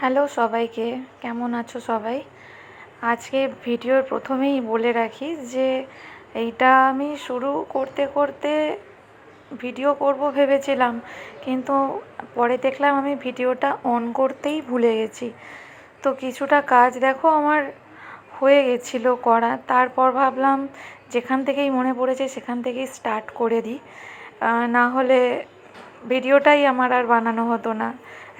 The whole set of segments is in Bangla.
হ্যালো সবাইকে, কেমন আছো সবাই? আজকে ভিডিওর প্রথমেই বলে রাখি যে এইটা আমি শুরু করতে করতে ভিডিও করব ভেবেছিলাম, কিন্তু পরে দেখলাম আমি ভিডিওটা অন করতেই ভুলে গেছি। তো কিছুটা কাজ দেখো আমার হয়ে গেছিলো করা, তারপর ভাবলাম যেখান থেকেই মনে পড়েছে সেখান থেকেই স্টার্ট করে দিই, না হলে ভিডিওটাই আমার আর বানানো হতো না।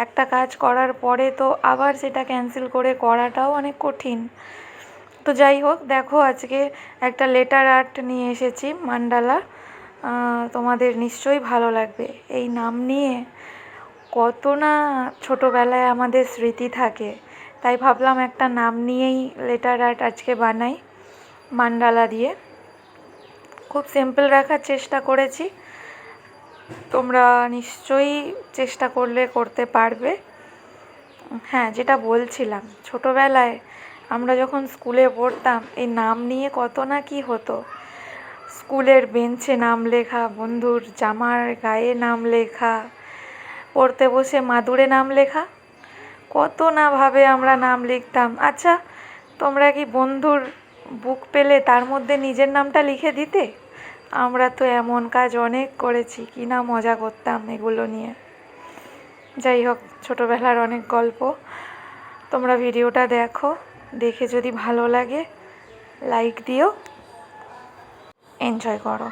একটা কাজ করার পরে তো আবার সেটা ক্যান্সেল করে করাটাও অনেক কঠিন। তো যাই হোক, দেখো আজকে একটা লেটার আর্ট নিয়ে এসেছি, মান্ডালা। তোমাদের নিশ্চয়ই ভালো লাগবে। এই নাম নিয়ে কত না ছোটোবেলায় আমাদের স্মৃতি থাকে, তাই ভাবলাম একটা নাম নিয়েই লেটার আর্ট আজকে বানাই মান্ডালা দিয়ে। খুব সিম্পল রাখার চেষ্টা করেছি, তোমরা নিশ্চয়ই চেষ্টা করলে করতে পারবে। হ্যাঁ, যেটা বলছিলাম, ছোটোবেলায় আমরা যখন স্কুলে পড়তাম এই নাম নিয়ে কত না কি হতো। স্কুলের বেঞ্চে নাম লেখা, বন্ধুর জামার গায়ে নাম লেখা, পড়তে বসে মাদুরে নাম লেখা, কত না ভাবে আমরা নাম লিখতাম। আচ্ছা, তোমরা কি বন্ধুর বুক পেলে তার মধ্যে নিজের নামটা লিখে দিতে? আমরা তো এমন কাজ অনেক করেছি, কি না মজা করতাম এগুলো নিয়ে। যাই হোক, ছোটোবেলার অনেক গল্প। তোমরা ভিডিওটা দেখো, দেখে যদি ভালো লাগে লাইক দিও, এনজয় করো।